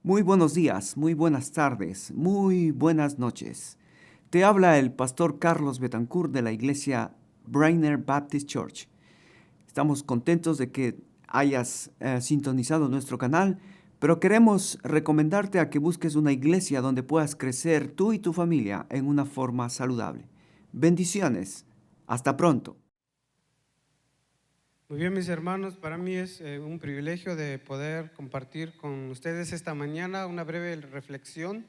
Muy buenos días, muy buenas tardes, muy buenas noches. Te habla el pastor Carlos Betancourt de la iglesia Brainer Baptist Church. Estamos contentos de que hayas sintonizado nuestro canal, pero queremos recomendarte a que busques una iglesia donde puedas crecer tú y tu familia en una forma saludable. Bendiciones. Hasta pronto. Muy bien, mis hermanos, para mí es un privilegio de poder compartir con ustedes esta mañana una breve reflexión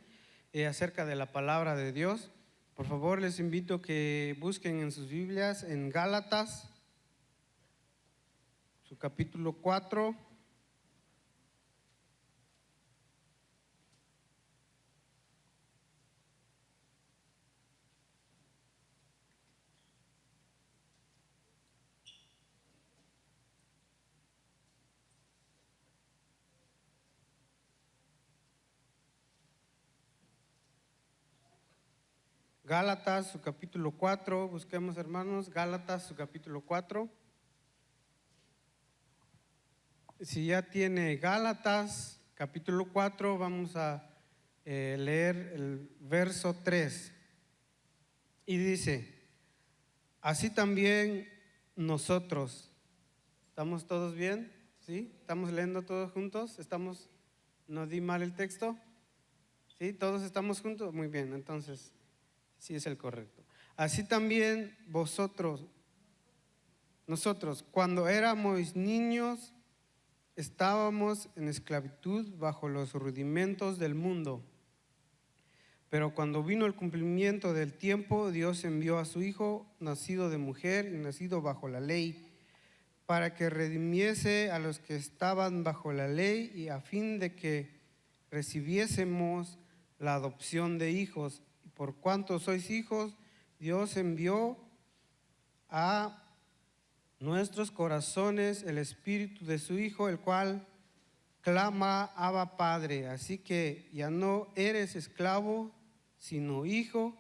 acerca de la palabra de Dios. Por favor, les invito a que busquen en sus Biblias en Gálatas, su capítulo 4. Gálatas, su capítulo 4, busquemos, hermanos, Gálatas, su capítulo 4. Si ya tiene Gálatas, capítulo 4, vamos a leer el verso 3. Y dice: así también nosotros. ¿Estamos todos bien? ¿Sí? ¿Estamos leyendo todos juntos? ¿No di mal el texto? ¿Sí? ¿Todos estamos juntos? Muy bien, entonces sí es el correcto. Así también nosotros, cuando éramos niños, estábamos en esclavitud bajo los rudimentos del mundo. Pero cuando vino el cumplimiento del tiempo, Dios envió a su Hijo, nacido de mujer y nacido bajo la ley, para que redimiese a los que estaban bajo la ley y a fin de que recibiésemos la adopción de hijos. Por cuanto sois hijos, Dios envió a nuestros corazones el espíritu de su Hijo, el cual clama: Abba, Padre. Así que ya no eres esclavo, sino hijo,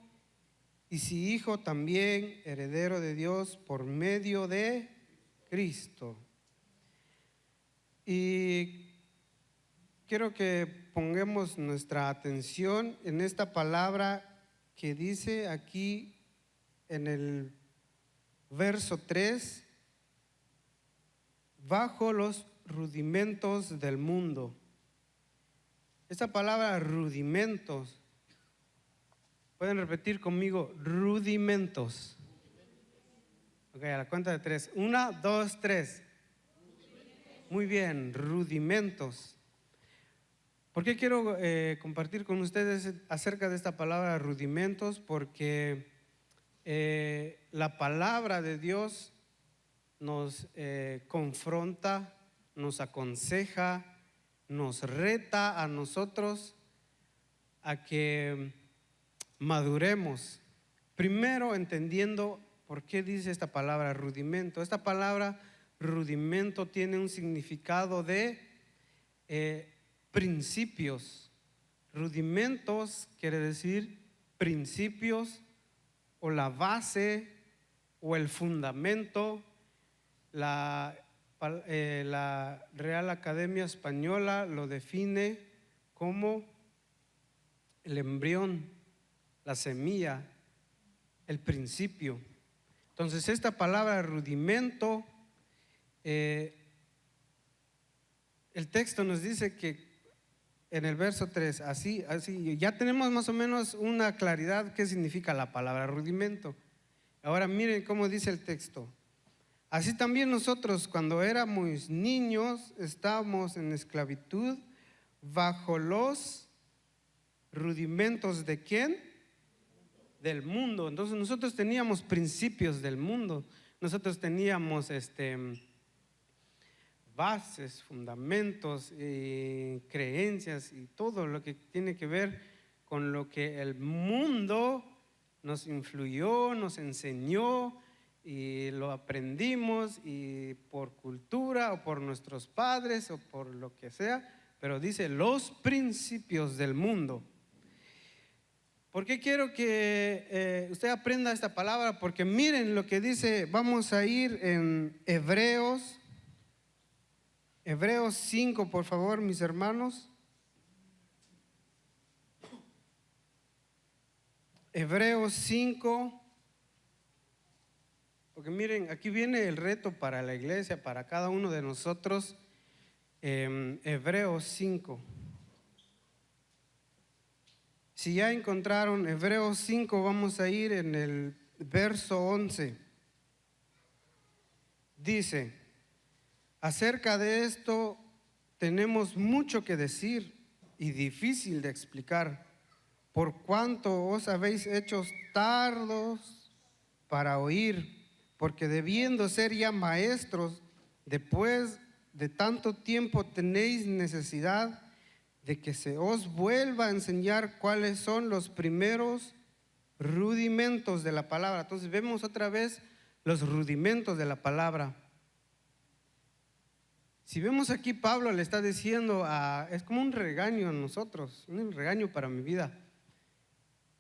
y si hijo, también heredero de Dios por medio de Cristo. Y quiero que pongamos nuestra atención en esta palabra que dice aquí en el verso 3, bajo los rudimentos del mundo. Esta palabra rudimentos, pueden repetir conmigo: rudimentos. Ok, a la cuenta de 3. 1, 2, 3. Muy bien, rudimentos. ¿Por qué quiero compartir con ustedes acerca de esta palabra rudimentos? Porque la palabra de Dios nos confronta, nos aconseja, nos reta a nosotros a que maduremos. Primero entendiendo por qué dice esta palabra rudimento. Esta palabra rudimento tiene un significado de principios. Rudimentos quiere decir principios o la base o el fundamento. La Real Academia Española lo define como el embrión, la semilla, el principio. Entonces esta palabra rudimento, el texto nos dice que en el verso 3, así, ya tenemos más o menos una claridad qué significa la palabra rudimento. Ahora miren cómo dice el texto. Así también nosotros, cuando éramos niños, estábamos en esclavitud bajo los rudimentos ¿de quién? Del mundo. Entonces nosotros teníamos principios del mundo. Nosotros teníamos bases, fundamentos, creencias y todo lo que tiene que ver con lo que el mundo nos influyó, nos enseñó y lo aprendimos, y por cultura o por nuestros padres o por lo que sea, pero dice los principios del mundo. ¿Por qué quiero que usted aprenda esta palabra? Porque miren lo que dice. Vamos a ir en Hebreos 5, por favor, mis hermanos. Hebreos 5, porque miren, aquí viene el reto para la iglesia, para cada uno de nosotros. Hebreos 5. Si ya encontraron Hebreos 5, vamos a ir en el verso 11. Dice: acerca de esto tenemos mucho que decir y difícil de explicar, por cuanto os habéis hecho tardos para oír, porque debiendo ser ya maestros, después de tanto tiempo tenéis necesidad de que se os vuelva a enseñar cuáles son los primeros rudimentos de la palabra. Entonces vemos otra vez los rudimentos de la palabra. Si vemos aquí, Pablo le está diciendo, es como un regaño a nosotros, un regaño para mi vida.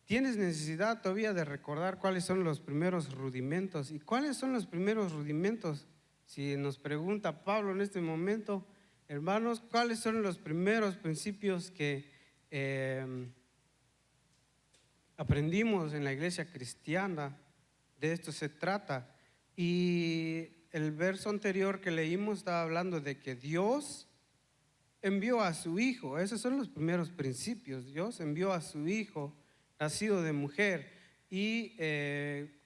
Tienes necesidad todavía de recordar cuáles son los primeros rudimentos. ¿Y cuáles son los primeros rudimentos? Si nos pregunta Pablo en este momento, hermanos, ¿cuáles son los primeros principios que aprendimos en la iglesia cristiana? De esto se trata. Y el verso anterior que leímos estaba hablando de que Dios envió a su Hijo. Esos son los primeros principios. Dios envió a su Hijo, nacido de mujer, y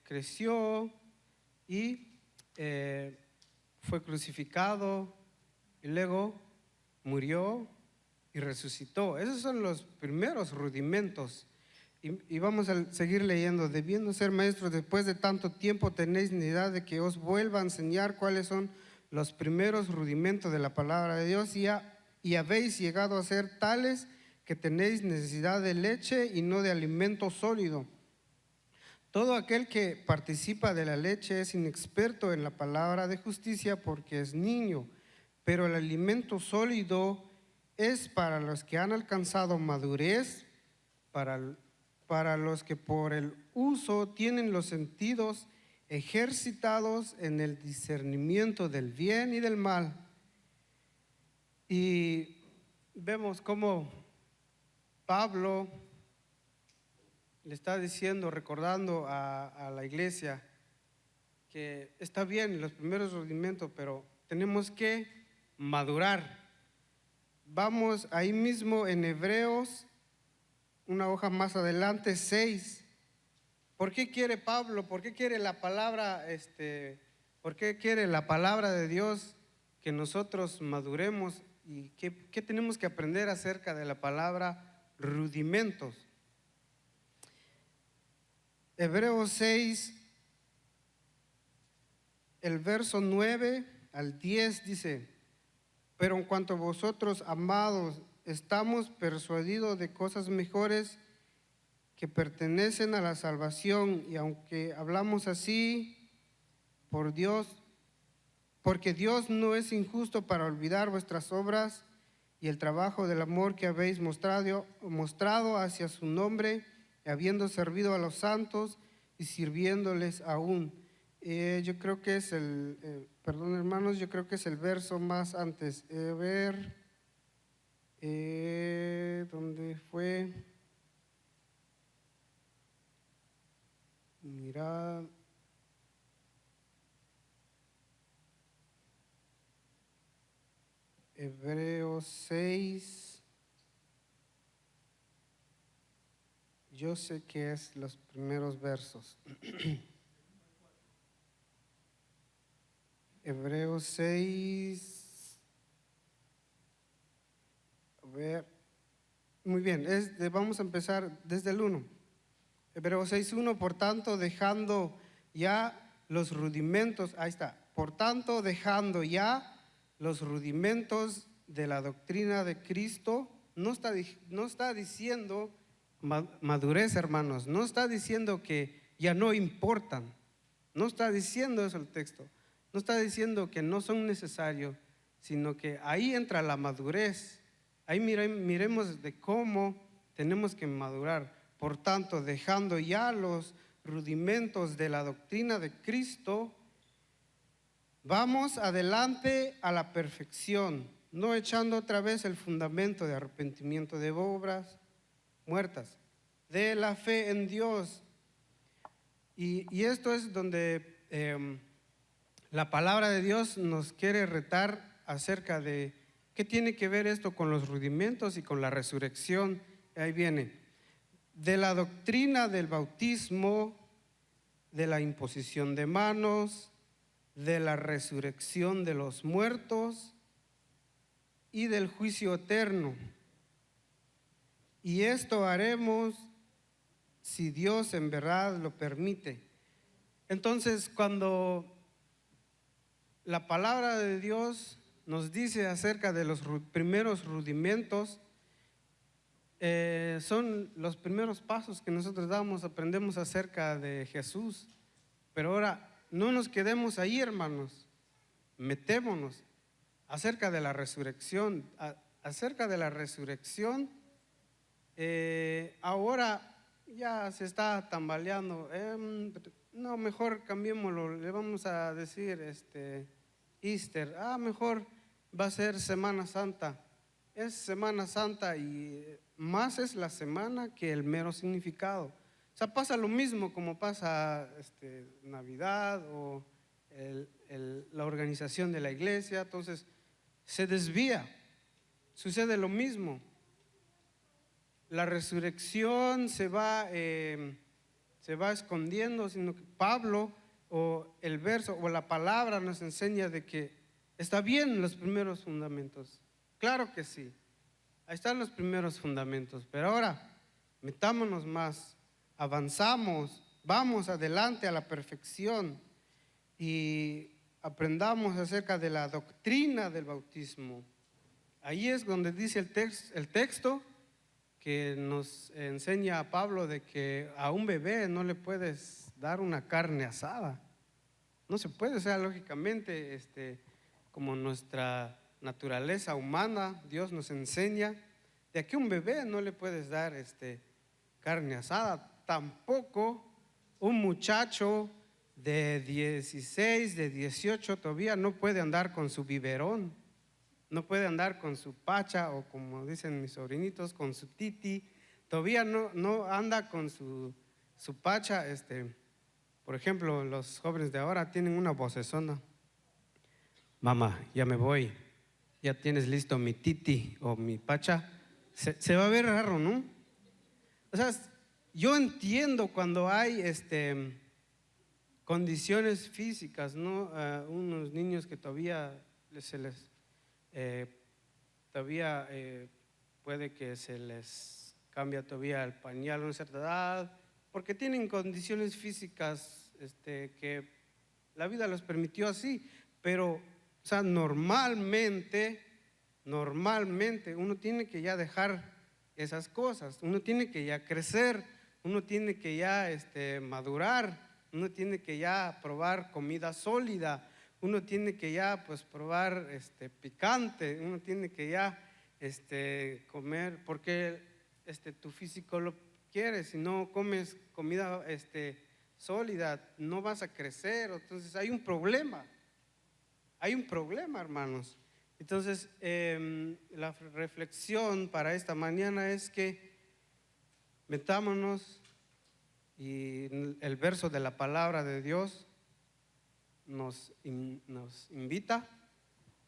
creció y fue crucificado y luego murió y resucitó. Esos son los primeros rudimentos. Y vamos a seguir leyendo. Debiendo ser maestros después de tanto tiempo, tenéis necesidad de que os vuelva a enseñar cuáles son los primeros rudimentos de la palabra de Dios, y habéis llegado a ser tales que tenéis necesidad de leche y no de alimento sólido. Todo aquel que participa de la leche es inexperto en la palabra de justicia, porque es niño, pero el alimento sólido es para los que han alcanzado madurez, para los que por el uso tienen los sentidos ejercitados en el discernimiento del bien y del mal. Y vemos cómo Pablo le está diciendo, recordando a la iglesia que está bien los primeros rudimentos, pero tenemos que madurar. Vamos ahí mismo en Hebreos, una hoja más adelante, 6. ¿Por qué quiere Pablo? ¿Por qué quiere la palabra? ¿Por qué quiere la palabra de Dios que nosotros maduremos? ¿Y qué tenemos que aprender acerca de la palabra rudimentos? Hebreos 6, el verso 9 al 10 dice: pero en cuanto a vosotros, amados, estamos persuadidos de cosas mejores que pertenecen a la salvación, y aunque hablamos así, porque Dios no es injusto para olvidar vuestras obras y el trabajo del amor que habéis mostrado hacia su nombre, habiendo servido a los santos y sirviéndoles aún. Yo creo que es perdón hermanos, yo creo que es el verso más antes. ¿Dónde fue? Mirad. Hebreos 6. Yo sé que es los primeros versos. Hebreos 6. A ver. Muy bien, vamos a empezar desde el 1. Hebreos 6:1, por tanto, dejando ya los rudimentos, ahí está, por tanto, dejando ya los rudimentos de la doctrina de Cristo, no está diciendo madurez, hermanos, no está diciendo que ya no importan, no está diciendo eso el texto, no está diciendo que no son necesarios, sino que ahí entra la madurez. Ahí miremos de cómo tenemos que madurar. Por tanto, dejando ya los rudimentos de la doctrina de Cristo, vamos adelante a la perfección, no echando otra vez el fundamento de arrepentimiento de obras muertas, de la fe en Dios. Y esto es donde la palabra de Dios nos quiere retar acerca de qué tiene que ver esto con los rudimentos y con la resurrección. Ahí viene, de la doctrina del bautismo, de la imposición de manos, de la resurrección de los muertos y del juicio eterno. Y esto haremos si Dios en verdad lo permite. Entonces, cuando la palabra de Dios nos dice acerca de los primeros rudimentos, son los primeros pasos que nosotros damos, aprendemos acerca de Jesús. Pero ahora, no nos quedemos ahí, hermanos, metémonos acerca de la resurrección. Acerca de la resurrección, ahora ya se está tambaleando. No, mejor cambiémoslo, le vamos a decir Easter. Mejor va a ser Semana Santa. Es Semana Santa y más es la semana que el mero significado. O sea, pasa lo mismo como pasa Navidad o la organización de la iglesia. Entonces se desvía, sucede lo mismo. La resurrección se va escondiendo, sino que Pablo o el verso o la palabra nos enseña de que está bien los primeros fundamentos. Claro que sí, ahí están los primeros fundamentos, pero ahora metámonos más, avanzamos, vamos adelante a la perfección y aprendamos acerca de la doctrina del bautismo. Ahí es donde dice el texto que nos enseña a Pablo de que a un bebé no le puedes dar una carne asada. No se puede, o sea, lógicamente, como nuestra naturaleza humana, Dios nos enseña de que a un bebé no le puedes dar carne asada. Tampoco un muchacho de 16, de 18 todavía no puede andar con su biberón, no puede andar con su pacha o como dicen mis sobrinitos, con su titi. Todavía no anda con su pacha. Por ejemplo, los jóvenes de ahora tienen una vocesona. Mamá, ya me voy, ya tienes listo mi titi o mi pacha. Se va a ver raro, ¿no? O sea, yo entiendo cuando hay condiciones físicas, ¿no? Unos niños que todavía todavía puede que se les cambia todavía el pañal a una cierta edad, porque tienen condiciones físicas que la vida los permitió así. Pero, o sea, normalmente uno tiene que ya dejar esas cosas, uno tiene que ya crecer, uno tiene que ya madurar, uno tiene que ya probar comida sólida, uno tiene que ya pues probar picante, uno tiene que ya comer, porque tu físico lo quiere. Si no comes comida sólida, no vas a crecer. Entonces hay un problema, hermanos. Entonces la reflexión para esta mañana es que metámonos, y el verso de la palabra de Dios nos invita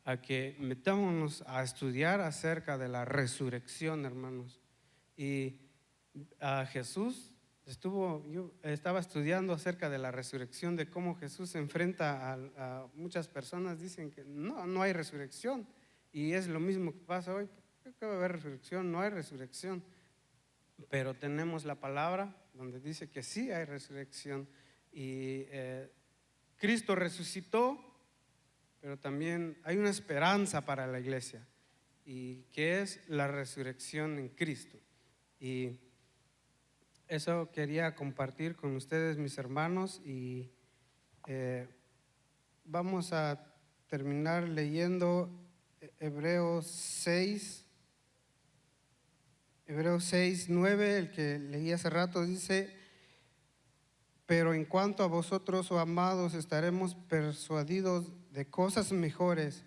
a que metámonos a estudiar acerca de la resurrección, hermanos. Y a Jesús yo estaba estudiando acerca de la resurrección, de cómo Jesús se enfrenta a muchas personas. Dicen que no hay resurrección, y es lo mismo que pasa hoy. ¿Qué va a haber resurrección? No hay resurrección. Pero tenemos la palabra donde dice que sí hay resurrección, y Cristo resucitó, pero también hay una esperanza para la iglesia, y que es la resurrección en Cristo. Y eso quería compartir con ustedes, mis hermanos, y vamos a terminar leyendo Hebreos 6, 9, el que leí hace rato. Dice: pero en cuanto a vosotros, oh amados, estaremos persuadidos de cosas mejores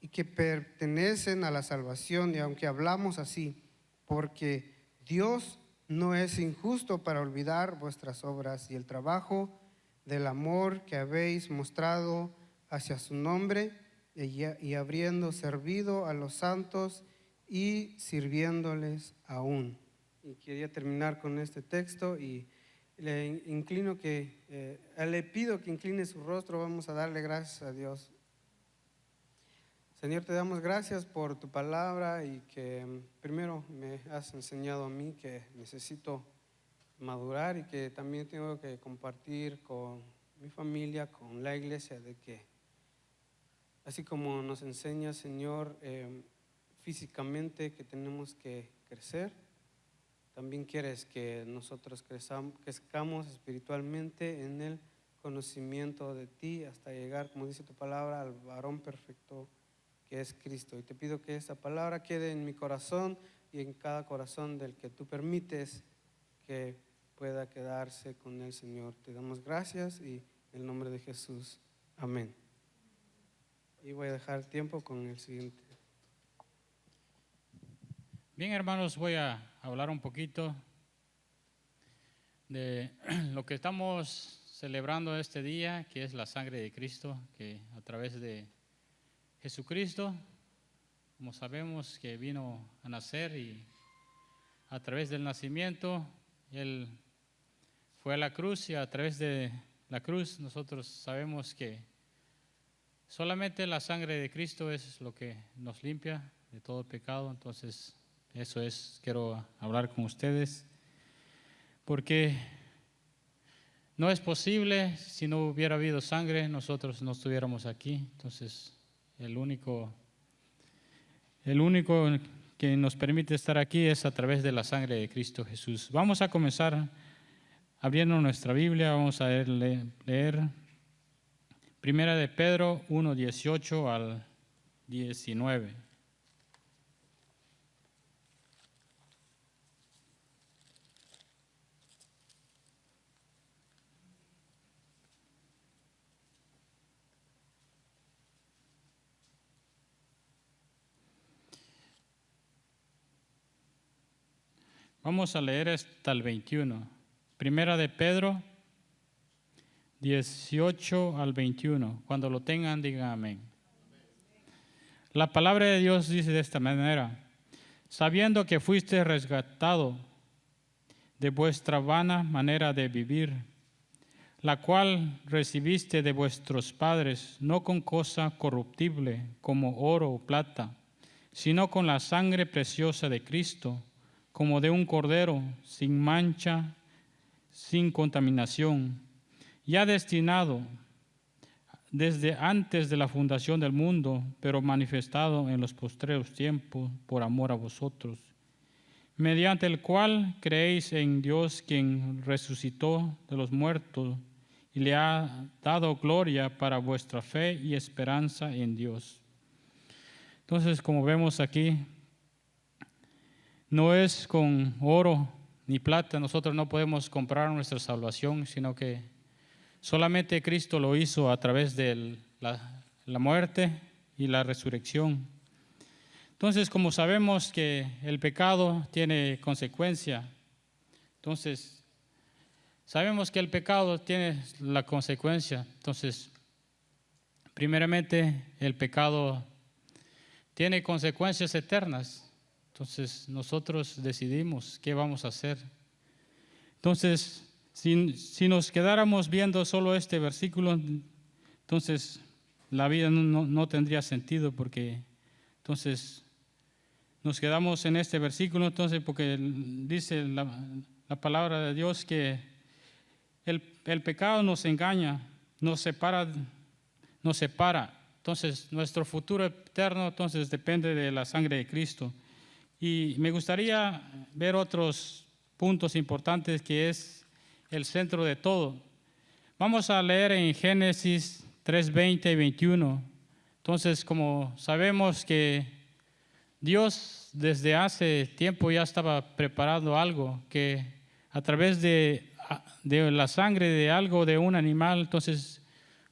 y que pertenecen a la salvación, y aunque hablamos así, porque Dios no es injusto para olvidar vuestras obras y el trabajo del amor que habéis mostrado hacia su nombre y habiendo servido a los santos y sirviéndoles aún. Y quería terminar con este texto y le pido que incline su rostro. Vamos a darle gracias a Dios. Señor, te damos gracias por tu palabra y que primero me has enseñado a mí que necesito madurar y que también tengo que compartir con mi familia, con la iglesia, de que así como nos enseña, Señor, físicamente que tenemos que crecer, también quieres que nosotros crezcamos espiritualmente en el conocimiento de ti hasta llegar, como dice tu palabra, al varón perfecto que es Cristo. Y te pido que esta palabra quede en mi corazón y en cada corazón del que tú permites que pueda quedarse con el Señor. Te damos gracias y en el nombre de Jesús. Amén. Y voy a dejar tiempo con el siguiente. Bien, hermanos, voy a hablar un poquito de lo que estamos celebrando este día, que es la sangre de Cristo, que a través de Jesucristo, como sabemos, que vino a nacer y a través del nacimiento, Él fue a la cruz y a través de la cruz nosotros sabemos que solamente la sangre de Cristo es lo que nos limpia de todo pecado. Entonces, quiero hablar con ustedes, porque no es posible, si no hubiera habido sangre, nosotros no estuviéramos aquí. Entonces, el único que nos permite estar aquí es a través de la sangre de Cristo Jesús. Vamos a comenzar abriendo nuestra Biblia. Vamos a leer Primera de Pedro 1, 18 al 19. Vamos a leer hasta el 21. Primera de Pedro 18 al 21. Cuando lo tengan, digan amén. La palabra de Dios dice de esta manera: sabiendo que fuiste resgatado de vuestra vana manera de vivir, la cual recibiste de vuestros padres, no con cosa corruptible como oro o plata, sino con la sangre preciosa de Cristo, como de un cordero sin mancha, sin contaminación, ya destinado desde antes de la fundación del mundo, pero manifestado en los postreros tiempos por amor a vosotros, mediante el cual creéis en Dios, quien resucitó de los muertos y le ha dado gloria para vuestra fe y esperanza en Dios. Entonces, como vemos aquí, no es con oro ni plata, nosotros no podemos comprar nuestra salvación, sino que solamente Cristo lo hizo a través de la muerte y la resurrección. Entonces, como sabemos que el pecado tiene consecuencia, entonces sabemos que el pecado tiene la consecuencia. Entonces, primeramente, el pecado tiene consecuencias eternas. Entonces, nosotros decidimos qué vamos a hacer. Entonces, si nos quedáramos viendo solo este versículo, entonces la vida no tendría sentido, porque entonces nos quedamos en este versículo, entonces porque dice la palabra de Dios que el pecado nos engaña, nos separa. Entonces, nuestro futuro eterno entonces depende de la sangre de Cristo. Y me gustaría ver otros puntos importantes, que es el centro de todo. Vamos a leer en Génesis 3, 20 y 21. Entonces, como sabemos que Dios desde hace tiempo ya estaba preparando algo, que a través de la sangre de algo, de un animal, entonces,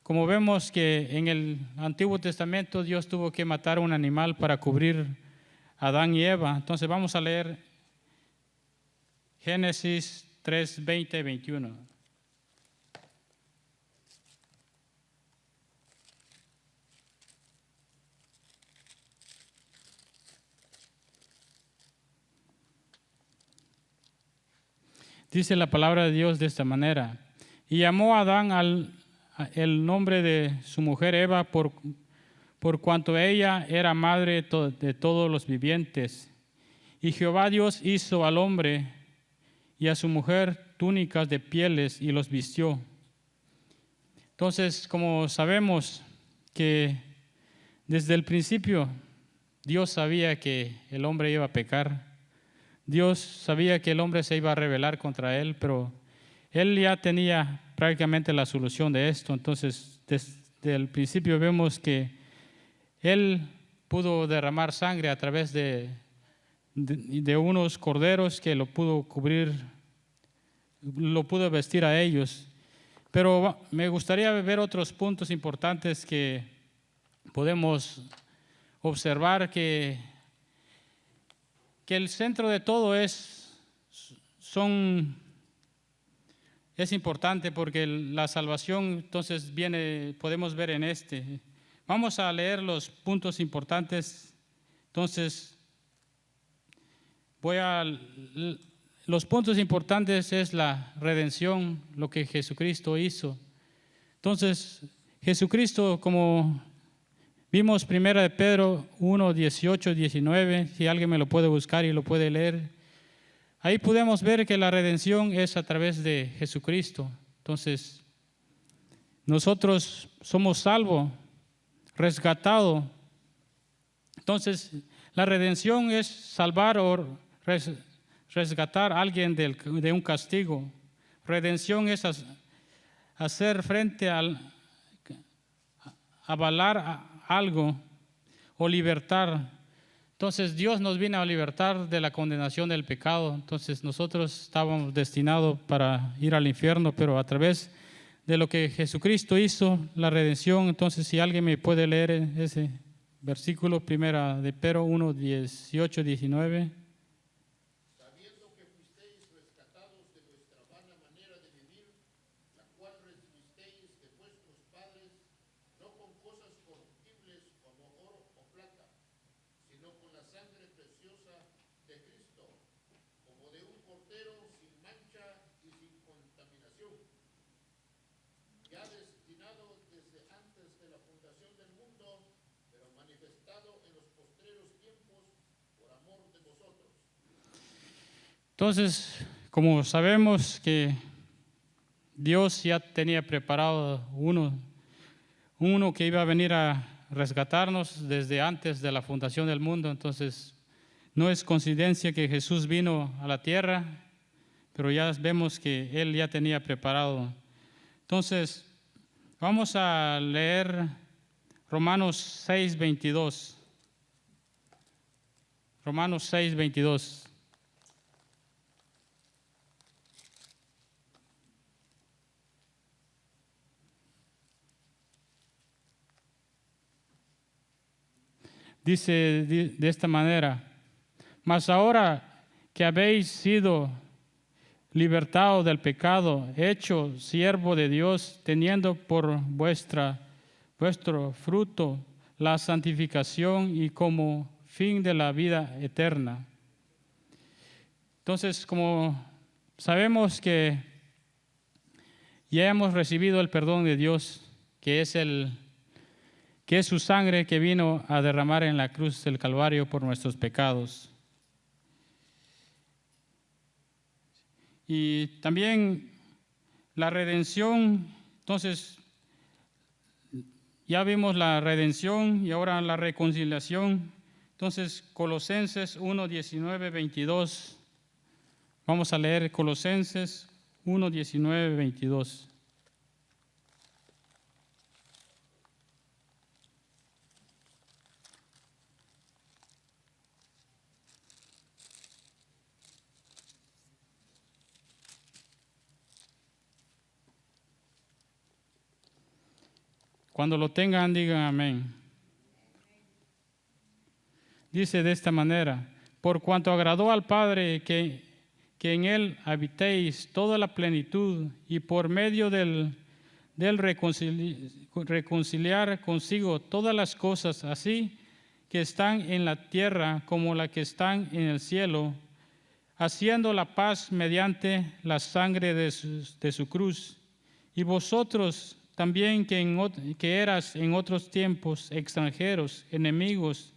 como vemos que en el Antiguo Testamento Dios tuvo que matar un animal para cubrir a Adán y Eva. Entonces vamos a leer Génesis 3, 20, 21. Dice la palabra de Dios de esta manera. Y llamó a Adán el nombre de su mujer Eva por cuanto ella era madre de todos los vivientes. Y Jehová Dios hizo al hombre y a su mujer túnicas de pieles y los vistió. Entonces, como sabemos que desde el principio Dios sabía que el hombre iba a pecar, Dios sabía que el hombre se iba a rebelar contra él, pero él ya tenía prácticamente la solución de esto. Entonces, desde el principio vemos que él pudo derramar sangre a través de unos corderos que lo pudo cubrir, lo pudo vestir a ellos. Pero me gustaría ver otros puntos importantes que podemos observar, que el centro de todo es importante, porque la salvación entonces viene, podemos ver en este. Vamos a leer los puntos importantes. Entonces, los puntos importantes es la redención, lo que Jesucristo hizo. Entonces, Jesucristo, como vimos 1 de Pedro 1, 18, 19, si alguien me lo puede buscar y lo puede leer, ahí podemos ver que la redención es a través de Jesucristo. Entonces, nosotros somos salvos, resgatados. Entonces, la redención es salvar o resgatar a alguien de un castigo. Redención es hacer frente a avalar algo o libertar. Entonces Dios nos vino a libertar de la condenación del pecado. Entonces nosotros estábamos destinados para ir al infierno, pero a través de lo que Jesucristo hizo, la redención. Entonces, si alguien me puede leer ese versículo, 1 de Pedro 1, 18, 19. Entonces, como sabemos que Dios ya tenía preparado uno que iba a venir a rescatarnos desde antes de la fundación del mundo, entonces no es coincidencia que Jesús vino a la tierra, pero ya vemos que Él ya tenía preparado. Entonces, vamos a leer Romanos 6, 22. Romanos 6, 22. Dice de esta manera: mas ahora que habéis sido libertados del pecado, hecho siervo de Dios, teniendo por vuestro fruto la santificación y como fin de la vida eterna. Entonces, como sabemos que ya hemos recibido el perdón de Dios, que es su sangre que vino a derramar en la cruz del Calvario por nuestros pecados. Y también la redención. Entonces, ya vimos la redención y ahora la reconciliación. Entonces, Colosenses 1, 19, 22. Vamos a leer Colosenses 1, 19, 22. Cuando lo tengan, digan amén. Dice de esta manera: por cuanto agradó al Padre que que en él habitéis toda la plenitud, y por medio del reconciliar consigo todas las cosas, así que están en la tierra como las que están en el cielo, haciendo la paz mediante la sangre de su cruz. Y vosotros también, que eras en otros tiempos extranjeros, enemigos,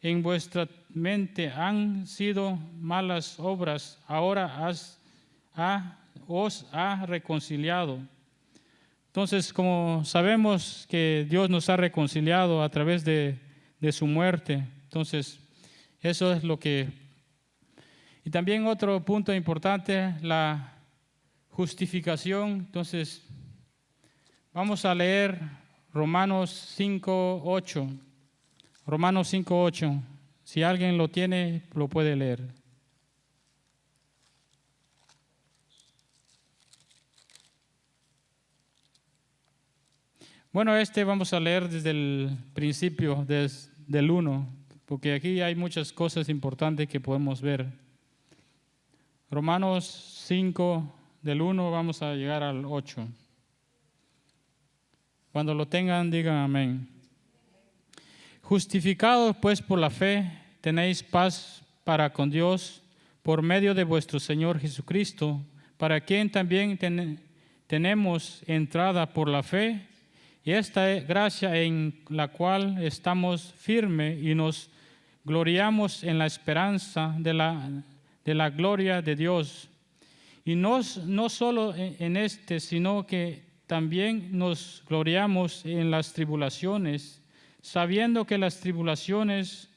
en vuestra mente han sido malas obras, ahora os ha reconciliado. Entonces, como sabemos que Dios nos ha reconciliado a través de su muerte, entonces eso es lo que... Y también otro punto importante, la justificación. Entonces, vamos a leer Romanos 5:8. Romanos 5:8. Si alguien lo tiene, lo puede leer. Bueno, vamos a leer desde el principio, desde el 1, porque aquí hay muchas cosas importantes que podemos ver. Romanos 5, del 1 vamos a llegar al 8. Cuando lo tengan, digan amén. Justificados pues por la fe, tenéis paz para con Dios por medio de vuestro Señor Jesucristo, para quien también tenemos entrada por la fe, y esta es gracia en la cual estamos firmes y nos gloriamos en la esperanza de la gloria de Dios. Y no solo en sino que también nos gloriamos en las tribulaciones, sabiendo que las tribulaciones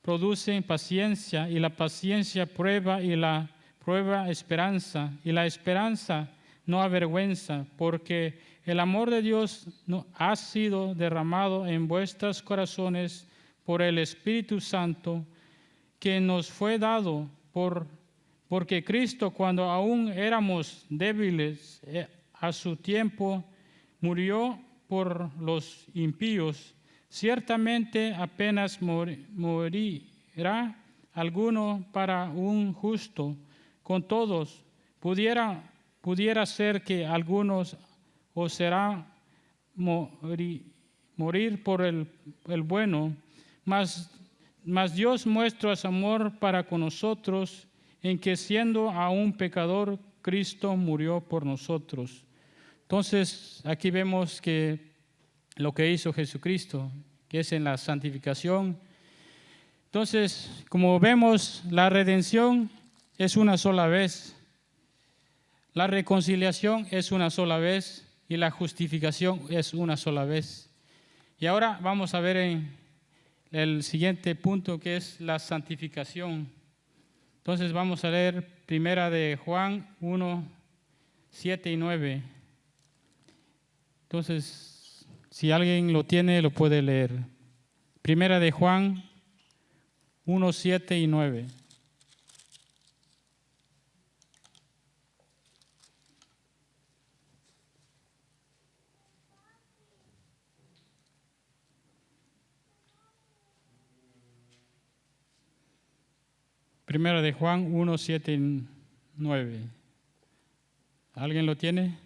producen paciencia, y la paciencia prueba, y la prueba esperanza, y la esperanza no avergüenza, porque el amor de Dios ha sido derramado en vuestros corazones por el Espíritu Santo que nos fue dado, porque Cristo, cuando aún éramos débiles, a su tiempo murió por los impíos. Ciertamente apenas morirá alguno para un justo. Con todos, pudiera ser que algunos os será morir por el bueno, mas Dios muestra su amor para con nosotros, en que siendo aún pecador, Cristo murió por nosotros. Entonces, aquí vemos que lo que hizo Jesucristo, que es en la santificación. Entonces, como vemos, la redención es una sola vez, la reconciliación es una sola vez, y la justificación es una sola vez. Y ahora vamos a ver en el siguiente punto, que es la santificación. Entonces vamos a leer primera de Juan 1, 7 y 9. Entonces, si alguien lo tiene, lo puede leer. Primera de Juan 1, 7 y 9. Primera de Juan 1, 7 y 9. ¿Alguien lo tiene?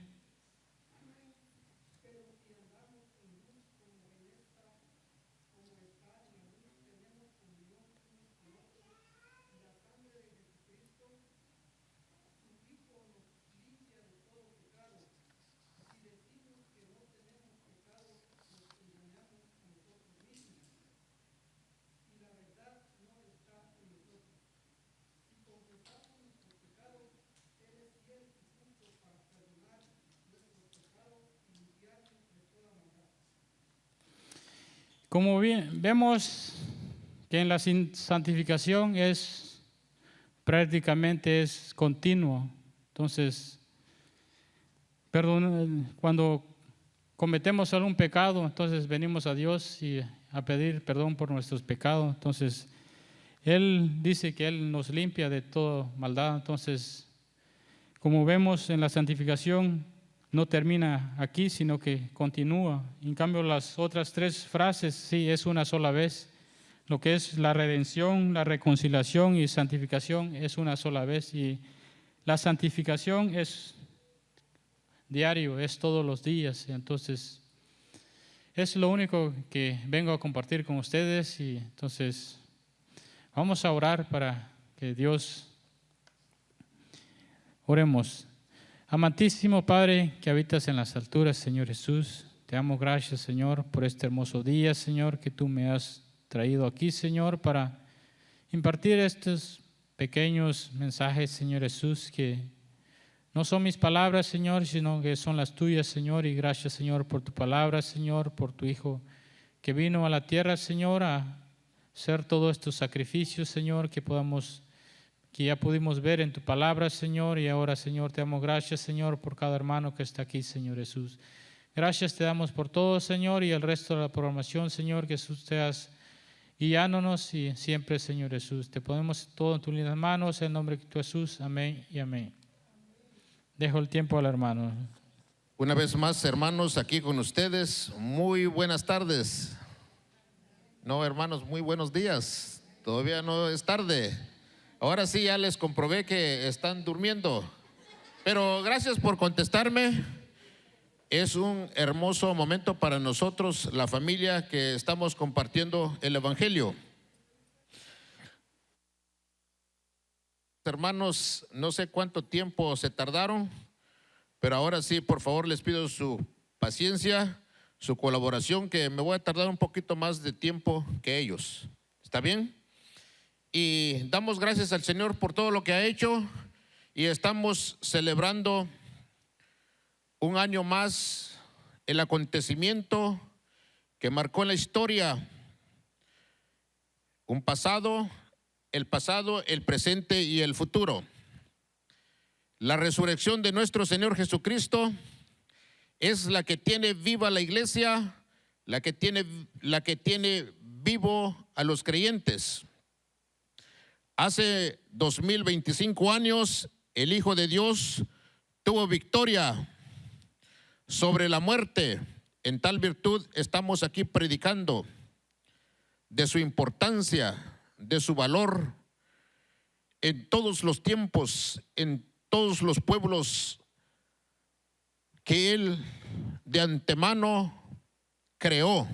Como bien vemos que en la santificación prácticamente es continuo. Entonces, cuando cometemos algún pecado, entonces venimos a Dios y a pedir perdón por nuestros pecados. Entonces, Él dice que Él nos limpia de toda maldad. Entonces, como vemos en la santificación, no termina aquí, sino que continúa. En cambio, las otras tres frases, sí, es una sola vez. Lo que es la redención, la reconciliación y santificación es una sola vez. Y La santificación es diario, es todos los días. Entonces, es lo único que vengo a compartir con ustedes. Y entonces, vamos a orar para que Dios... Oremos. Amantísimo Padre que habitas en las alturas, Señor Jesús, te damos gracias, Señor, por este hermoso día, Señor, que tú me has traído aquí, Señor, para impartir estos pequeños mensajes, Señor Jesús, que no son mis palabras, Señor, sino que son las tuyas, Señor, y gracias, Señor, por tu palabra, Señor, por tu Hijo que vino a la tierra, Señor, a hacer todos estos sacrificios, Señor, que ya pudimos ver en tu palabra, Señor, y ahora, Señor, te damos gracias, Señor, por cada hermano que está aquí, Señor Jesús. Gracias te damos por todo, Señor, y el resto de la programación, Señor, que tú seas guiándonos y siempre, Señor Jesús. Te ponemos todo en tus lindas manos, en el nombre de Jesús. Amén y amén. Dejo el tiempo al hermano. Una vez más, hermanos, aquí con ustedes. Muy buenas tardes. No, hermanos, muy buenos días. Todavía no es tarde. Ahora sí, ya les comprobé que están durmiendo. Pero gracias por contestarme. Es un hermoso momento para nosotros, la familia, que estamos compartiendo el Evangelio. Hermanos, no sé cuánto tiempo se tardaron, pero ahora sí, por favor, les pido su paciencia, su colaboración, que me voy a tardar un poquito más de tiempo que ellos. ¿Está bien? Y damos gracias al Señor por todo lo que ha hecho, y estamos celebrando un año más el acontecimiento que marcó la historia, un pasado, el presente y el futuro. La resurrección de nuestro Señor Jesucristo es la que tiene viva la iglesia, la que tiene vivo a los creyentes. Hace 2025 años, el Hijo de Dios tuvo victoria sobre la muerte. En tal virtud estamos aquí predicando de su importancia, de su valor en todos los tiempos, en todos los pueblos que Él de antemano creó.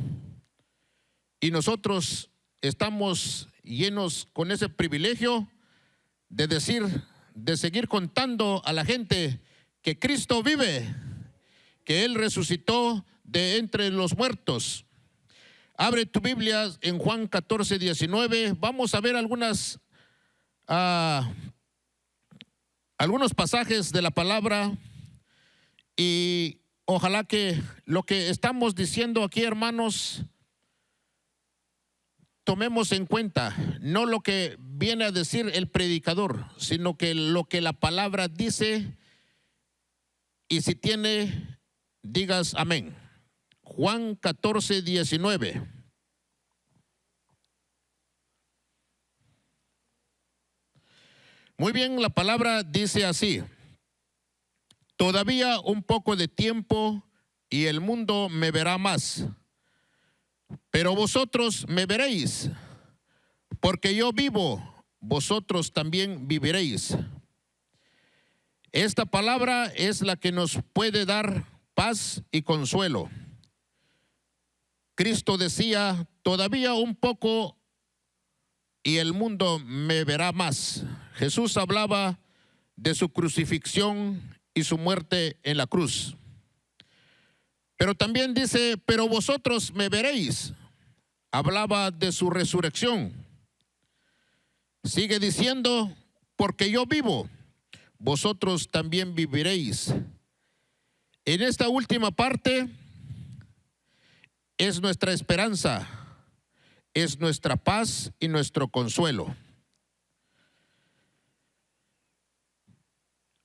Y nosotros estamos llenos con ese privilegio de decir, de seguir contando a la gente que Cristo vive, que Él resucitó de entre los muertos. Abre tu Biblia en Juan 14, 19. Vamos a ver algunos pasajes de la palabra, y ojalá que lo que estamos diciendo aquí, hermanos, tomemos en cuenta no lo que viene a decir el predicador, sino que lo que la palabra dice. Y si tiene, digas amén. Juan 14, 19. Muy bien, la palabra dice así: todavía un poco de tiempo y el mundo me verá más, pero vosotros me veréis, porque yo vivo, vosotros también viviréis. Esta palabra es la que nos puede dar paz y consuelo. Cristo decía, todavía un poco y el mundo me verá más. Jesús hablaba de su crucifixión y su muerte en la cruz. Pero también dice, pero vosotros me veréis. Hablaba de su resurrección. Sigue diciendo, porque yo vivo, vosotros también viviréis. En esta última parte es nuestra esperanza, es nuestra paz y nuestro consuelo.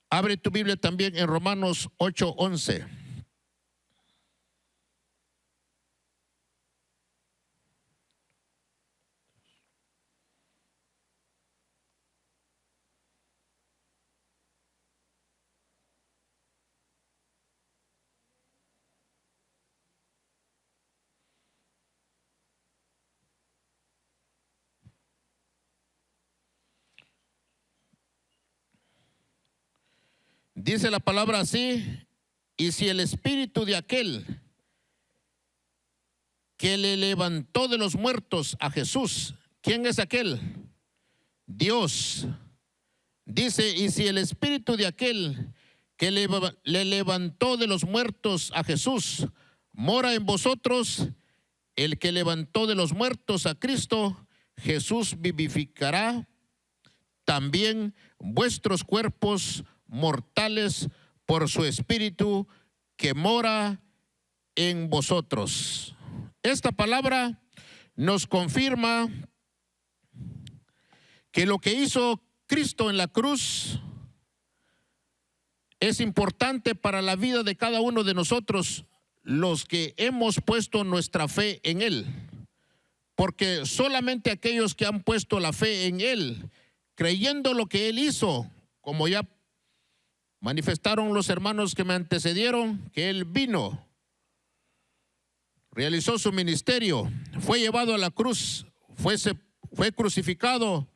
Abre tu Biblia también en Romanos 8:11. Dice la palabra así: y si el espíritu de aquel que le levantó de los muertos a Jesús, ¿quién es aquel? Dios. Dice, y si el espíritu de aquel que le levantó de los muertos a Jesús mora en vosotros, el que levantó de los muertos a Cristo, Jesús vivificará también vuestros cuerpos mortales por su espíritu que mora en vosotros. Esta palabra nos confirma que lo que hizo Cristo en la cruz es importante para la vida de cada uno de nosotros, los que hemos puesto nuestra fe en Él. Porque solamente aquellos que han puesto la fe en Él, creyendo lo que Él hizo, como ya manifestaron los hermanos que me antecedieron, que Él vino, realizó su ministerio, fue llevado a la cruz, fue crucificado,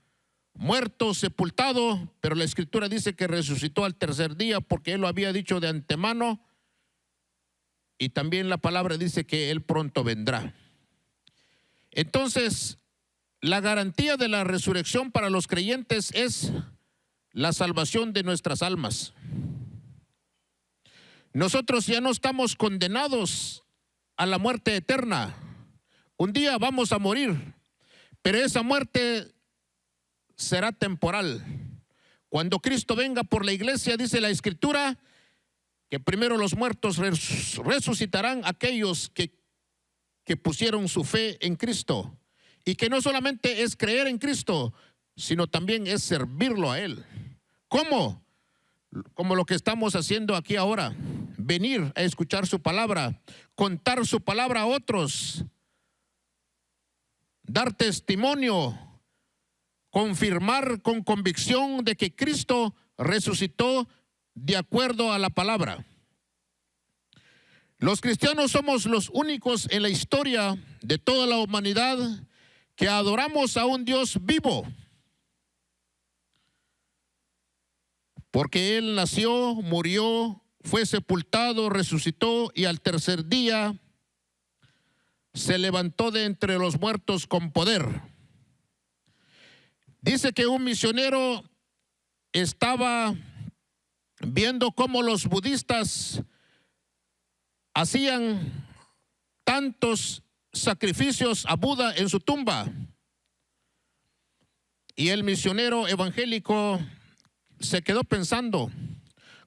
muerto, sepultado, pero la Escritura dice que resucitó al tercer día porque Él lo había dicho de antemano, y también la palabra dice que Él pronto vendrá. Entonces, la garantía de la resurrección para los creyentes es la salvación de nuestras almas. Nosotros ya no estamos condenados a la muerte eterna. Un día vamos a morir, pero esa muerte será temporal. Cuando Cristo venga por la iglesia, dice la Escritura, que primero los muertos resucitarán, aquellos que pusieron su fe en Cristo, y que no solamente es creer en Cristo, sino también es servirlo a Él. ¿Cómo? Como lo que estamos haciendo aquí ahora, venir a escuchar su palabra, contar su palabra a otros, dar testimonio, confirmar con convicción de que Cristo resucitó de acuerdo a la palabra. Los cristianos somos los únicos en la historia de toda la humanidad que adoramos a un Dios vivo, porque Él nació, murió, fue sepultado, resucitó y al tercer día se levantó de entre los muertos con poder. Dice que un misionero estaba viendo cómo los budistas hacían tantos sacrificios a Buda en su tumba. Y el misionero evangélico se quedó pensando,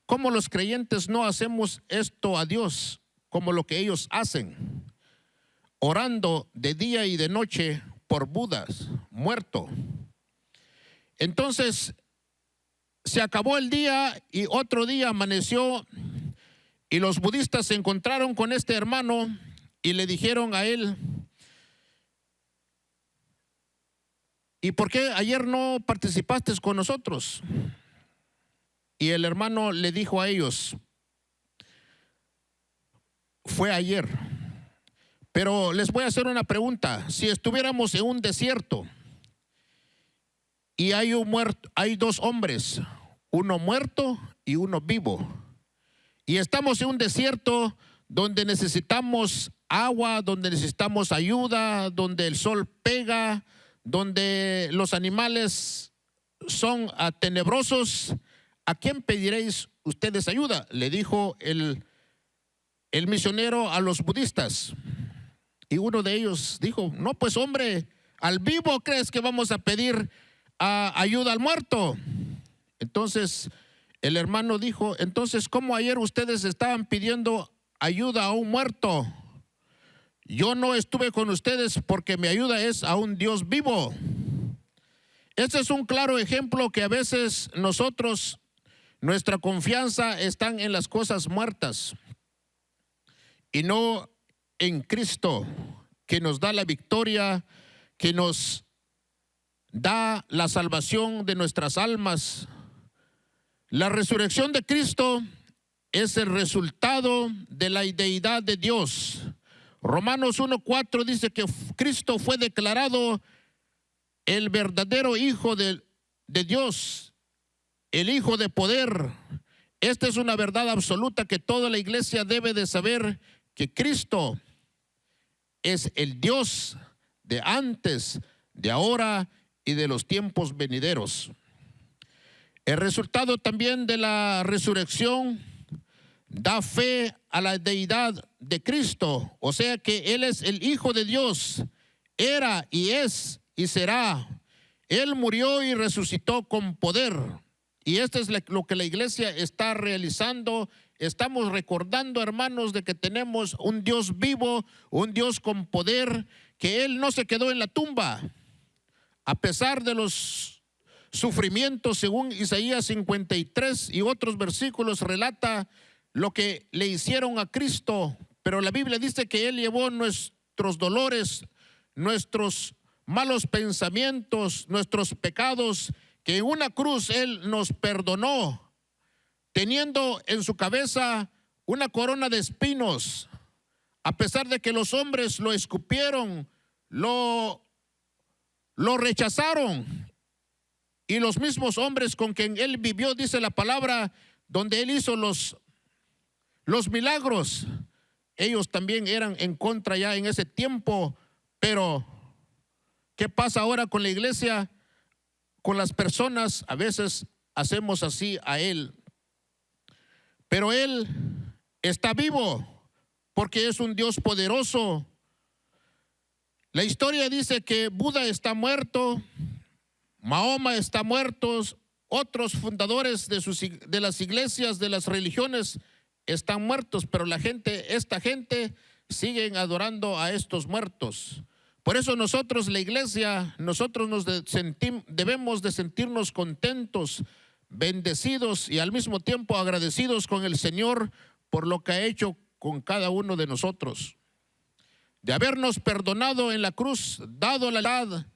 ¿cómo los creyentes no hacemos esto a Dios como lo que ellos hacen? Orando de día y de noche por Budas muerto. Entonces se acabó el día y otro día amaneció y los budistas se encontraron con este hermano y le dijeron a él, ¿y por qué ayer no participaste con nosotros? Y el hermano le dijo a ellos, fue ayer, pero les voy a hacer una pregunta. Si estuviéramos en un desierto y hay dos hombres, uno muerto y uno vivo, y estamos en un desierto donde necesitamos agua, donde necesitamos ayuda, donde el sol pega, donde los animales son tenebrosos, ¿a quién pediréis ustedes ayuda? Le dijo el misionero a los budistas. Y uno de ellos dijo, no, pues hombre, al vivo crees que vamos a pedir ayuda al muerto. Entonces el hermano dijo, entonces ¿cómo ayer ustedes estaban pidiendo ayuda a un muerto? Yo no estuve con ustedes porque mi ayuda es a un Dios vivo. Este es un claro ejemplo que a veces nosotros, nuestra confianza está en las cosas muertas y no en Cristo, que nos da la victoria, que nos da la salvación de nuestras almas. La resurrección de Cristo es el resultado de la deidad de Dios. Romanos 1:4 dice que Cristo fue declarado el verdadero Hijo de Dios, el Hijo de poder, Esta es una verdad absoluta que toda la iglesia debe de saber, que Cristo es el Dios de antes, de ahora y de los tiempos venideros. El resultado también de la resurrección da fe a la deidad de Cristo, o sea que Él es el Hijo de Dios, era y es y será. Él murió y resucitó con poder. Y esto es lo que la iglesia está realizando. Estamos recordando, hermanos, de que tenemos un Dios vivo, un Dios con poder, que Él no se quedó en la tumba. A pesar de los sufrimientos, según Isaías 53 y otros versículos, relata lo que le hicieron a Cristo. Pero la Biblia dice que Él llevó nuestros dolores, nuestros malos pensamientos, nuestros pecados, que en una cruz Él nos perdonó, teniendo en su cabeza una corona de espinos. A pesar de que los hombres lo escupieron, lo rechazaron, y los mismos hombres con quien Él vivió, dice la palabra, donde Él hizo los milagros, ellos también eran en contra ya en ese tiempo. Pero ¿qué pasa ahora con la iglesia? Con las personas a veces hacemos así a Él. Pero Él está vivo porque es un Dios poderoso. La historia dice que Buda está muerto, Mahoma está muerto, otros fundadores de las iglesias, de las religiones están muertos, pero esta gente siguen adorando a estos muertos. Por eso nosotros, la iglesia, debemos de sentirnos contentos, bendecidos y al mismo tiempo agradecidos con el Señor por lo que ha hecho con cada uno de nosotros. De habernos perdonado en la cruz, dado la edad,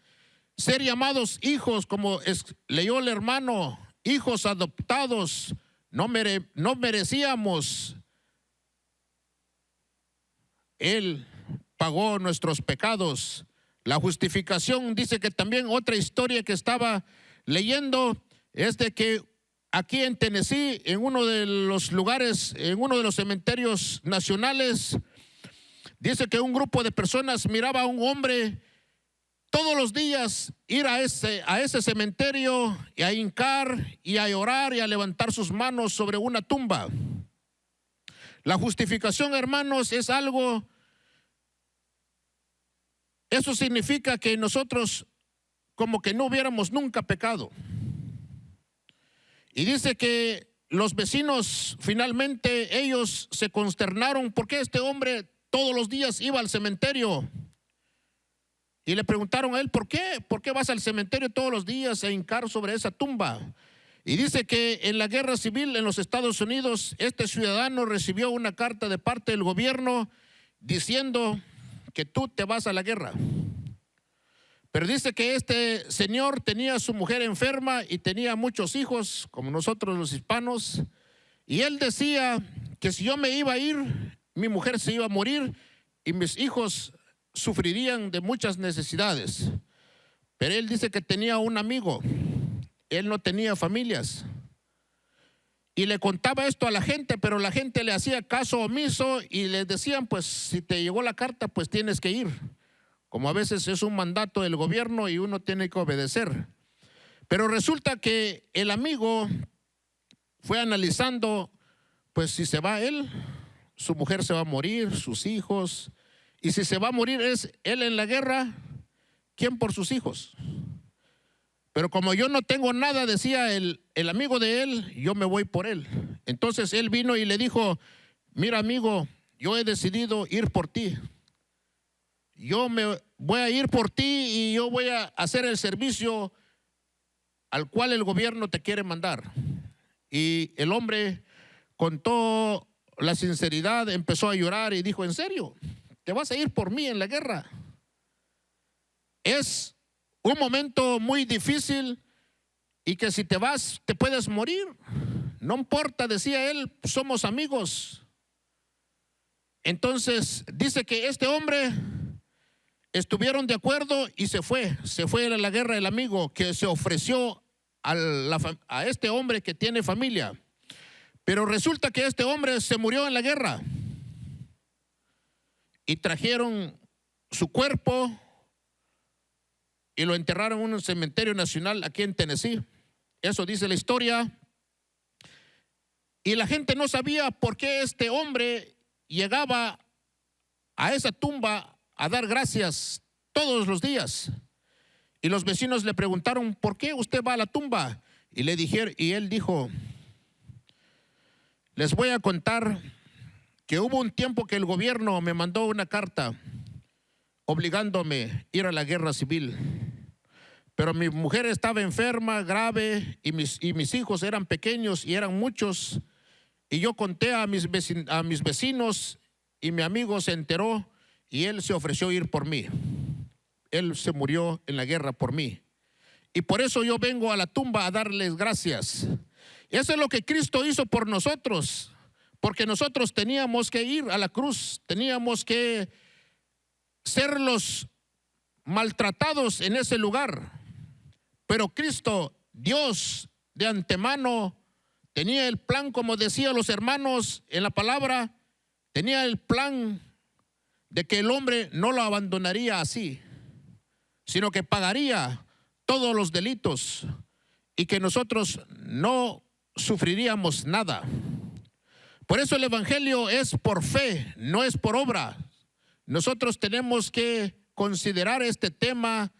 ser llamados hijos, como leyó el hermano, hijos adoptados, no merecíamos. Él pagó nuestros pecados. La justificación, dice que también otra historia que estaba leyendo es de que aquí en Tennessee, en uno de los lugares, en uno de los cementerios nacionales, dice que un grupo de personas miraba a un hombre todos los días ir a ese cementerio y a hincar y a llorar y a levantar sus manos sobre una tumba. La justificación, hermanos, es algo. Eso significa que nosotros como que no hubiéramos nunca pecado. Y dice que los vecinos finalmente ellos se consternaron porque este hombre todos los días iba al cementerio. Y le preguntaron a él, ¿por qué? ¿Por qué vas al cementerio todos los días a hincar sobre esa tumba? Y dice que en la guerra civil en los Estados Unidos, este ciudadano recibió una carta de parte del gobierno diciendo que tú te vas a la guerra. Pero dice que este señor tenía a su mujer enferma y tenía muchos hijos, como nosotros los hispanos, y él decía que si yo me iba a ir, mi mujer se iba a morir y mis hijos sufrirían de muchas necesidades. Pero él dice que tenía un amigo, él no tenía familias, y le contaba esto a la gente, pero la gente le hacía caso omiso y les decían, pues si te llegó la carta, pues tienes que ir. Como a veces es un mandato del gobierno y uno tiene que obedecer. Pero resulta que el amigo fue analizando, pues si se va él, su mujer se va a morir, sus hijos, y si se va a morir es él en la guerra, ¿quién por sus hijos? Pero como yo no tengo nada, decía el amigo de él, yo me voy por él. Entonces él vino y le dijo, mira amigo, yo he decidido ir por ti. Yo me voy a ir por ti y yo voy a hacer el servicio al cual el gobierno te quiere mandar. Y el hombre, con toda la sinceridad, empezó a llorar y dijo, ¿en serio? ¿Te vas a ir por mí en la guerra? Es un momento muy difícil y que si te vas te puedes morir. No importa, decía él, somos amigos. Entonces dice que este hombre estuvieron de acuerdo y se fue a la guerra el amigo que se ofreció a este hombre que tiene familia. Pero resulta que este hombre se murió en la guerra y trajeron su cuerpo y lo enterraron en un cementerio nacional aquí en Tennessee. Eso dice la historia. Y la gente no sabía por qué este hombre llegaba a esa tumba a dar gracias todos los días. Y los vecinos le preguntaron, ¿por qué usted va a la tumba? Y le dijeron, y él dijo, les voy a contar que hubo un tiempo que el gobierno me mandó una carta obligándome a ir a la guerra civil. Pero mi mujer estaba enferma, grave, y mis hijos eran pequeños y eran muchos. Y yo conté a mis vecinos y mi amigo se enteró y él se ofreció a ir por mí. Él se murió en la guerra por mí. Y por eso yo vengo a la tumba a darles gracias. Eso es lo que Cristo hizo por nosotros. Porque nosotros teníamos que ir a la cruz. Teníamos que ser los maltratados en ese lugar. Pero Cristo, Dios de antemano, tenía el plan, como decían los hermanos en la palabra, tenía el plan de que el hombre no lo abandonaría así, sino que pagaría todos los delitos y que nosotros no sufriríamos nada. Por eso el evangelio es por fe, no es por obra. Nosotros tenemos que considerar este tema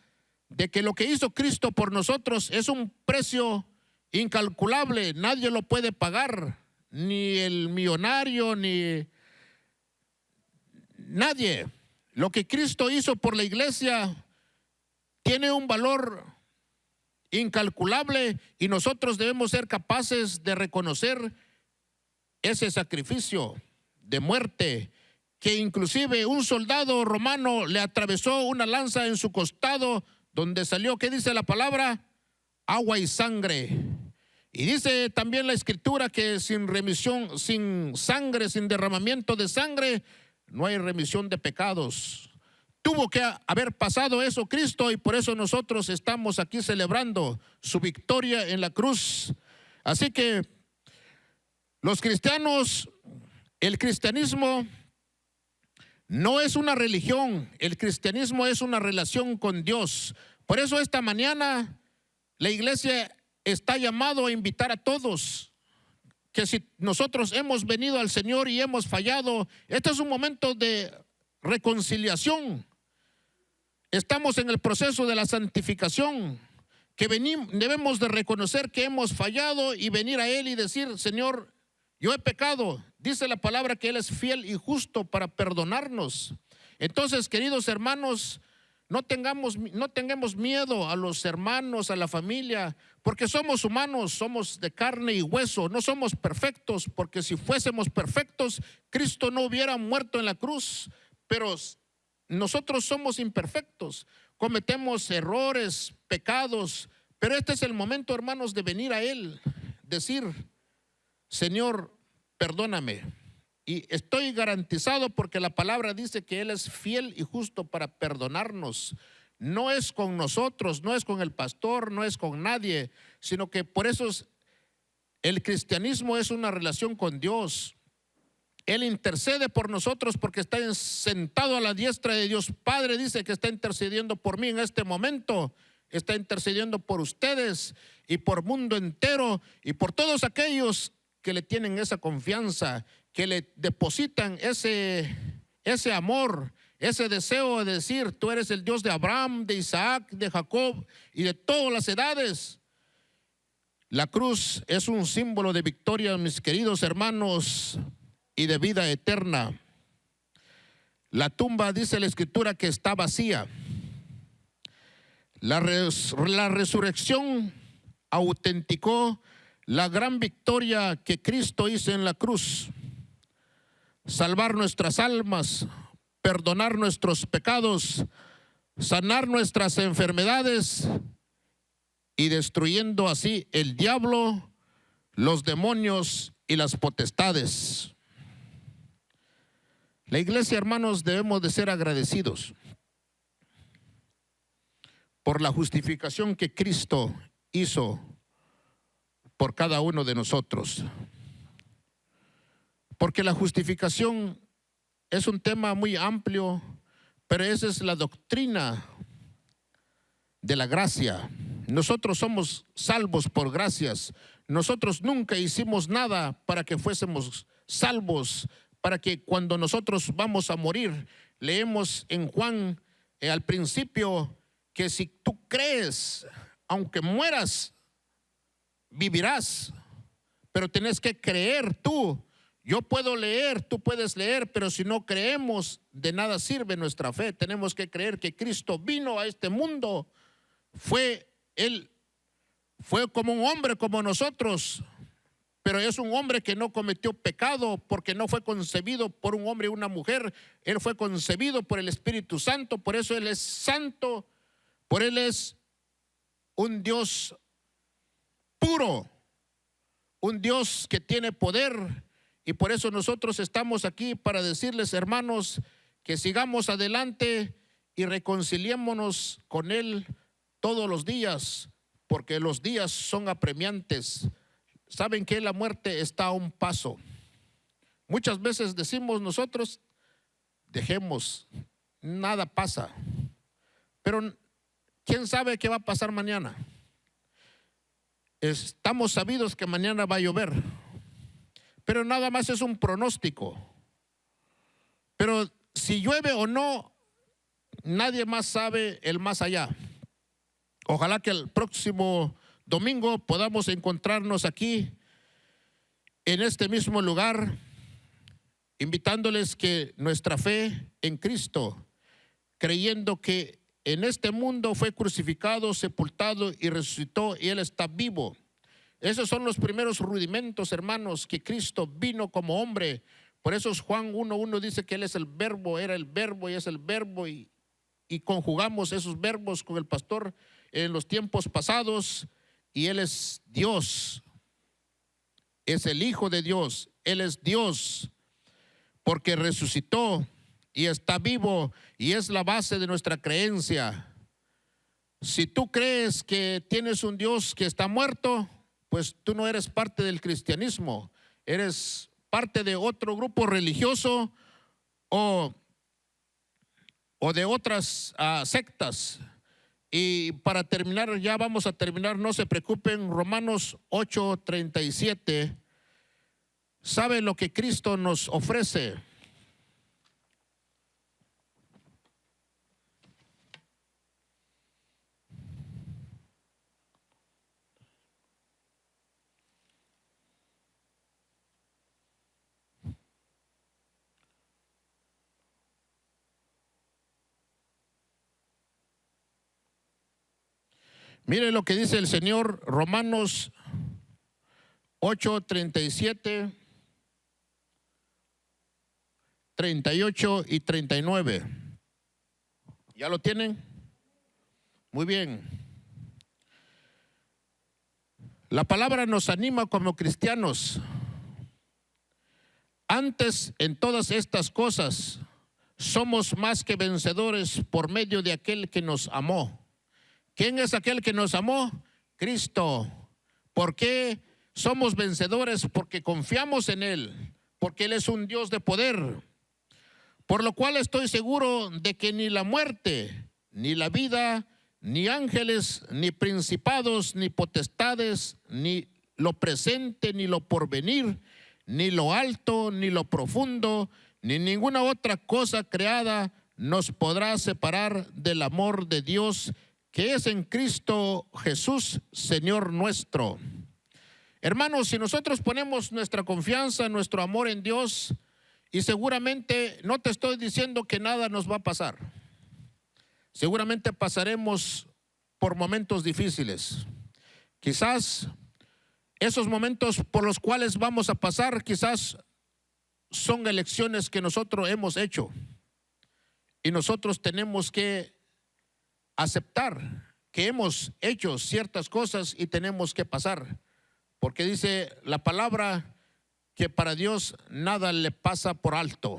de que lo que hizo Cristo por nosotros es un precio incalculable. Nadie lo puede pagar, ni el millonario, ni nadie. Lo que Cristo hizo por la iglesia tiene un valor incalculable y nosotros debemos ser capaces de reconocer ese sacrificio de muerte, que inclusive un soldado romano le atravesó una lanza en su costado, donde salió, ¿qué dice la palabra? Agua y sangre. Y dice también la escritura que sin remisión, sin sangre, sin derramamiento de sangre, no hay remisión de pecados. Tuvo que haber pasado eso Cristo y por eso nosotros estamos aquí celebrando su victoria en la cruz. Así que los cristianos, el cristianismo no es una religión, el cristianismo es una relación con Dios. Por eso esta mañana la iglesia está llamado a invitar a todos que si nosotros hemos venido al Señor y hemos fallado, este es un momento de reconciliación. Estamos en el proceso de la santificación, que debemos de reconocer que hemos fallado y venir a Él y decir, Señor, yo he pecado. Dice la palabra que Él es fiel y justo para perdonarnos. Entonces, queridos hermanos, no tengamos miedo a los hermanos, a la familia, porque somos humanos, somos de carne y hueso, no somos perfectos, porque si fuésemos perfectos, Cristo no hubiera muerto en la cruz, pero nosotros somos imperfectos, cometemos errores, pecados, pero este es el momento, hermanos, de venir a Él, decir, Señor, perdóname. Y estoy garantizado porque la palabra dice que Él es fiel y justo para perdonarnos. No es con nosotros, no es con el pastor, no es con nadie, sino que por eso el cristianismo es una relación con Dios. Él intercede por nosotros porque está sentado a la diestra de Dios Padre. Dice que está intercediendo por mí en este momento. Está intercediendo por ustedes y por el mundo entero y por todos aquellos que le tienen esa confianza, que le depositan ese amor, ese deseo de decir, tú eres el Dios de Abraham, de Isaac, de Jacob y de todas las edades. La cruz es un símbolo de victoria, mis queridos hermanos, y de vida eterna. La tumba, dice la escritura, que está vacía. La resurrección autenticó la gran victoria que Cristo hizo en la cruz. Salvar nuestras almas, perdonar nuestros pecados, sanar nuestras enfermedades y destruyendo así el diablo, los demonios y las potestades. La iglesia, hermanos, debemos de ser agradecidos por la justificación que Cristo hizo por cada uno de nosotros. porque la justificación es un tema muy amplio, pero esa es la doctrina de la gracia. Nosotros somos salvos por gracias. Nosotros nunca hicimos nada para que fuésemos salvos, para que cuando nosotros vamos a morir, leemos en Juan al principio que si tú crees, aunque mueras, vivirás, pero tenés que creer tú. Yo puedo leer, tú puedes leer, pero si no creemos, de nada sirve nuestra fe. Tenemos que creer que Cristo vino a este mundo. Él fue como un hombre como nosotros, pero es un hombre que no cometió pecado porque no fue concebido por un hombre y una mujer. Él fue concebido por el Espíritu Santo, por eso Él es santo, por Él es un Dios puro, un Dios que tiene poder. Y por eso nosotros estamos aquí para decirles, hermanos, que sigamos adelante y reconciliémonos con Él todos los días, porque los días son apremiantes. Saben que la muerte está a un paso. Muchas veces decimos nosotros, dejemos, nada pasa. Pero ¿quién sabe qué va a pasar mañana? Estamos sabidos que mañana va a llover, pero nada más es un pronóstico. Pero si llueve o no, nadie más sabe el más allá. Ojalá que el próximo domingo podamos encontrarnos aquí en este mismo lugar, invitándoles que nuestra fe en Cristo, creyendo que en este mundo fue crucificado, sepultado y resucitó, y Él está vivo. Esos son los primeros rudimentos, hermanos, que Cristo vino como hombre. Por eso Juan 1:1 dice que Él es el verbo, era el verbo y es el verbo, y conjugamos esos verbos con el pastor en los tiempos pasados, y Él es Dios, es el Hijo de Dios, Él es Dios, porque resucitó y está vivo, y es la base de nuestra creencia. Si tú crees que tienes un Dios que está muerto, pues tú no eres parte del cristianismo, eres parte de otro grupo religioso o de otras sectas. Y para terminar, ya vamos a terminar, no se preocupen, Romanos 8:37, ¿sabe lo que Cristo nos ofrece? Mire lo que dice el Señor, Romanos 8:37, 38 y 39. ¿Ya lo tienen? Muy bien. La palabra nos anima como cristianos. Antes, en todas estas cosas, somos más que vencedores por medio de aquel que nos amó. ¿Quién es aquel que nos amó? Cristo. ¿Por qué somos vencedores? Porque confiamos en Él, porque Él es un Dios de poder. Por lo cual estoy seguro de que ni la muerte, ni la vida, ni ángeles, ni principados, ni potestades, ni lo presente, ni lo porvenir, ni lo alto, ni lo profundo, ni ninguna otra cosa creada nos podrá separar del amor de Dios que es en Cristo Jesús, Señor nuestro. Hermanos, si nosotros ponemos nuestra confianza, nuestro amor en Dios, y seguramente, no te estoy diciendo que nada nos va a pasar, seguramente pasaremos por momentos difíciles. Quizás esos momentos por los cuales vamos a pasar, quizás son elecciones que nosotros hemos hecho, y nosotros tenemos que aceptar que hemos hecho ciertas cosas y tenemos que pasar, porque dice la palabra que para Dios nada le pasa por alto.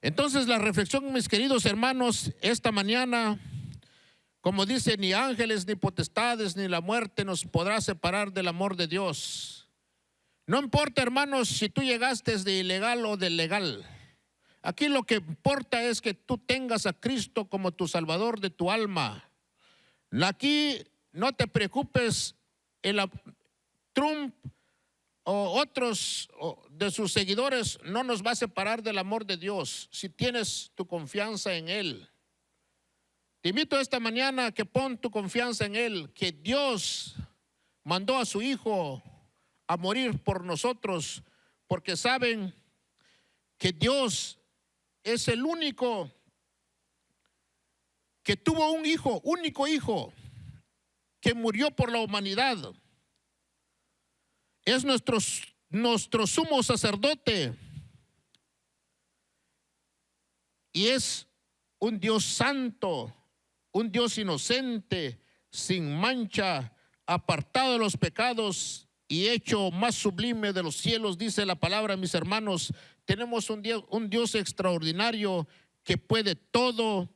Entonces la reflexión, mis queridos hermanos, esta mañana, como dice, ni ángeles, ni potestades, ni la muerte nos podrá separar del amor de Dios. No importa, hermanos, si tú llegaste de ilegal o de legal. Aquí lo que importa es que tú tengas a Cristo como tu Salvador de tu alma. Aquí no te preocupes, Trump o otros de sus seguidores no nos va a separar del amor de Dios si tienes tu confianza en Él. Te invito esta mañana a que pon tu confianza en Él, que Dios mandó a su Hijo a morir por nosotros, porque saben que Dios es el único que tuvo un hijo, único hijo, que murió por la humanidad. Es nuestro sumo sacerdote y es un Dios santo, un Dios inocente, sin mancha, apartado de los pecados y hecho más sublime de los cielos, dice la palabra, mis hermanos. Tenemos un Dios extraordinario que puede todo,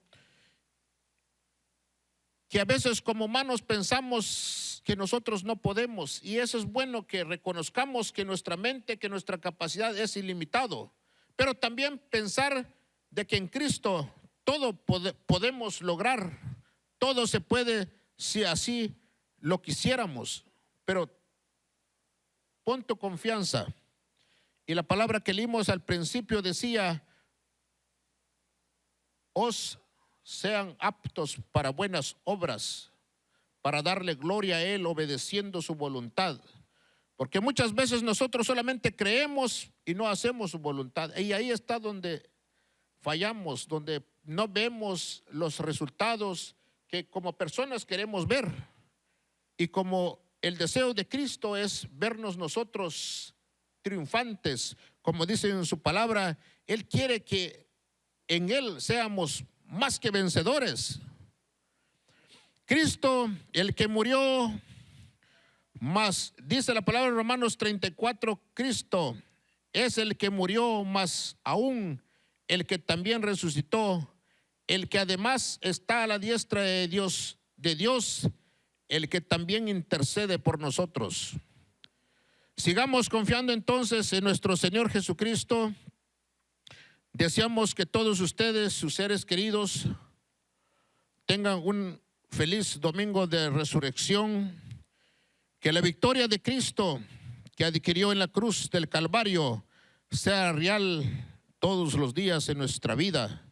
que a veces como humanos pensamos que nosotros no podemos, y eso es bueno, que reconozcamos que nuestra mente, que nuestra capacidad es ilimitado, pero también pensar de que en Cristo todo podemos lograr, todo se puede si así lo quisiéramos. Pero pon tu confianza. Y la palabra que leímos al principio decía: os sean aptos para buenas obras, para darle gloria a Él obedeciendo su voluntad. Porque muchas veces nosotros solamente creemos y no hacemos su voluntad. Y ahí está donde fallamos, donde no vemos los resultados que como personas queremos ver. Y como el deseo de Cristo es vernos nosotros triunfantes, como dice en su palabra, Él quiere que en Él seamos más que vencedores. Cristo, el que murió, más, dice la palabra en Romanos 34, Cristo es el que murió, más aún el que también resucitó, el que además está a la diestra de Dios, el que también intercede por nosotros. Sigamos confiando entonces en nuestro Señor Jesucristo. Deseamos que todos ustedes, sus seres queridos, tengan un feliz domingo de resurrección. Que la victoria de Cristo que adquirió en la cruz del Calvario sea real todos los días en nuestra vida.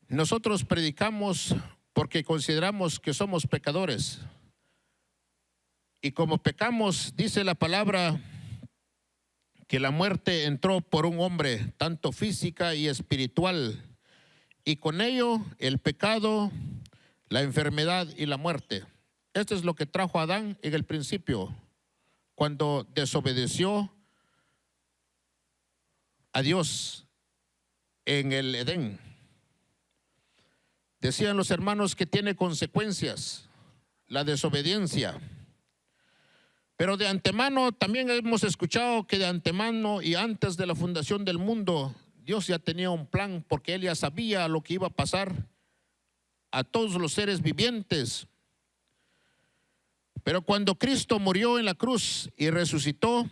Nosotros predicamos porque consideramos que somos pecadores. Y como pecamos, dice la palabra que la muerte entró por un hombre, tanto física y espiritual, y con ello el pecado, la enfermedad y la muerte. Esto es lo que trajo a Adán en el principio, cuando desobedeció a Dios en el Edén. Decían los hermanos que tiene consecuencias la desobediencia. Pero de antemano también hemos escuchado que de antemano y antes de la fundación del mundo, Dios ya tenía un plan, porque Él ya sabía lo que iba a pasar a todos los seres vivientes. Pero cuando Cristo murió en la cruz y resucitó,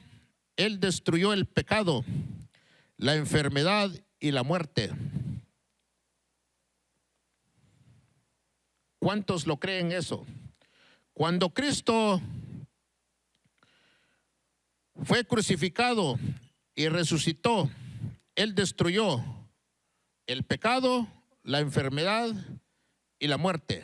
Él destruyó el pecado, la enfermedad y la muerte. ¿Cuántos lo creen eso? Cuando Cristo fue crucificado y resucitó, Él destruyó el pecado, la enfermedad y la muerte.